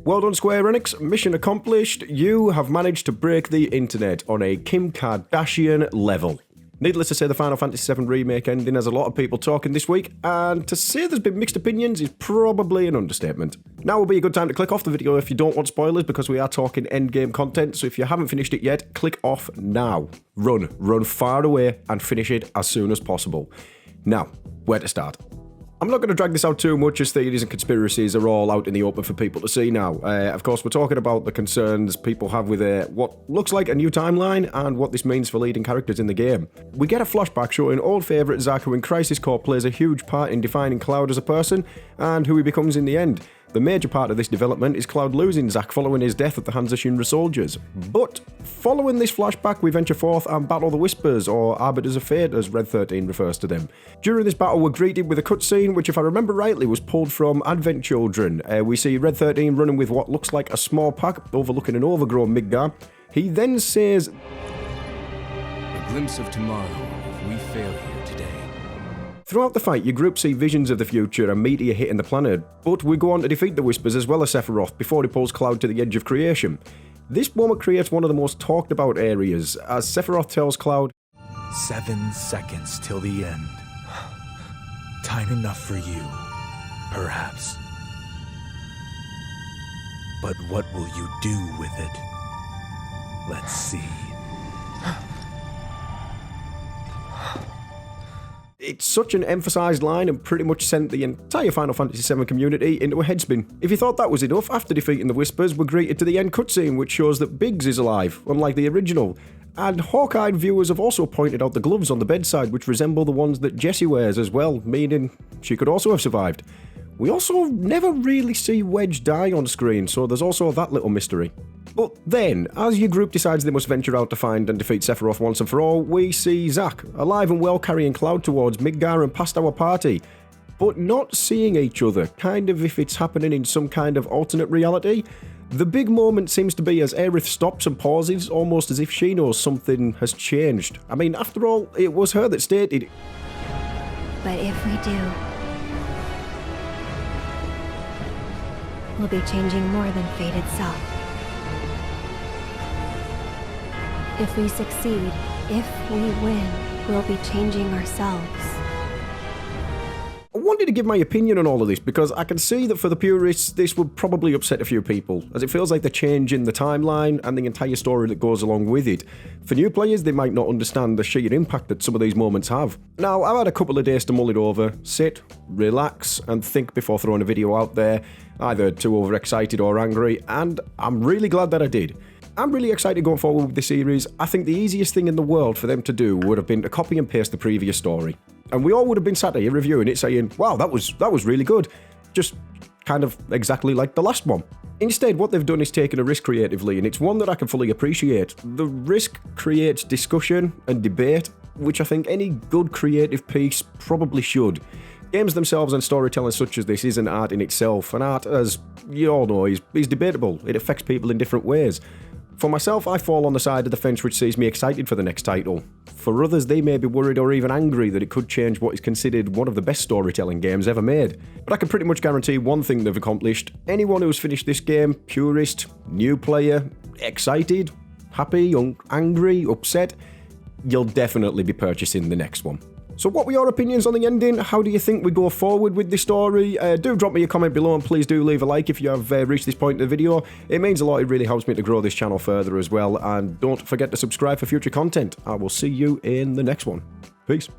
Well done, Square Enix. Mission accomplished. You have managed to break the internet on a Kim Kardashian level. Needless to say, the Final Fantasy VII Remake ending has a lot of people talking this week, and to say there's been mixed opinions is probably an understatement. Now will be a good time to click off the video if you don't want spoilers, because we are talking endgame content, so if you haven't finished it yet, click off now. Run far away and finish it as soon as possible. Now, where to start? I'm not going to drag this out too much, as theories and conspiracies are all out in the open for people to see now. Of course, we're talking about the concerns people have with what looks like a new timeline and what this means for leading characters in the game. We get a flashback showing old favourite Zack, who in Crisis Core plays a huge part in defining Cloud as a person and who he becomes in the end. The major part of this development is Cloud losing Zack following his death at the hands of Shinra soldiers. But following this flashback, we venture forth and battle the Whispers, or Arbiters of Fate as Red 13 refers to them. During this battle, we're greeted with a cutscene which, if I remember rightly, was pulled from Advent Children. We see Red 13 running with what looks like a small pack overlooking an overgrown Midgar. He then says, "A glimpse of tomorrow if we fail here today." Throughout the fight, your group see visions of the future and meteor hitting the planet, but we go on to defeat the Whispers as well as Sephiroth before he pulls Cloud to the edge of creation. This moment creates one of the most talked about areas, as Sephiroth tells Cloud, 7 seconds till the end. Time enough for you, perhaps. But what will you do with it? Let's see. It's such an emphasised line and pretty much sent the entire Final Fantasy VII community into a headspin. If you thought that was enough, after defeating the Whispers, we're greeted to the end cutscene, which shows that Biggs is alive, unlike the original. And hawk-eyed viewers have also pointed out the gloves on the bedside, which resemble the ones that Jessie wears as well, meaning she could also have survived. We also never really see Wedge die on screen, so there's also that little mystery. But then, as your group decides they must venture out to find and defeat Sephiroth once and for all, we see Zack, alive and well, carrying Cloud towards Midgar and past our party, but not seeing each other, kind of if it's happening in some kind of alternate reality. The big moment seems to be as Aerith stops and pauses, almost as if she knows something has changed. I mean, after all, it was her that stated, "But if we do, we'll be changing more than fate itself. If we succeed, if we win, we'll be changing ourselves." I wanted to give my opinion on all of this because I can see that for the purists this would probably upset a few people, as it feels like they're changing the timeline and the entire story that goes along with it. For new players, they might not understand the sheer impact that some of these moments have. Now, I've had a couple of days to mull it over, sit, relax and think before throwing a video out there, either too overexcited or angry, and I'm really glad that I did. I'm really excited going forward with this series. I think the easiest thing in the world for them to do would have been to copy and paste the previous story. And we all would have been sat here reviewing it saying, wow, that was really good. Just kind of exactly like the last one. Instead, what they've done is taken a risk creatively, and it's one that I can fully appreciate. The risk creates discussion and debate, which I think any good creative piece probably should. Games themselves and storytelling such as this is an art in itself, and art, as you all know, is debatable. It affects people in different ways. For myself, I fall on the side of the fence which sees me excited for the next title. For others, they may be worried or even angry that it could change what is considered one of the best storytelling games ever made. But I can pretty much guarantee one thing they've accomplished. Anyone who's finished this game, purist, new player, excited, happy, angry, upset, you'll definitely be purchasing the next one. So what were your opinions on the ending? How do you think we go forward with this story? Do drop me a comment below, and please do leave a like if you have reached this point in the video. It means a lot, it really helps me to grow this channel further as well, and don't forget to subscribe for future content. I will see you in the next one. Peace.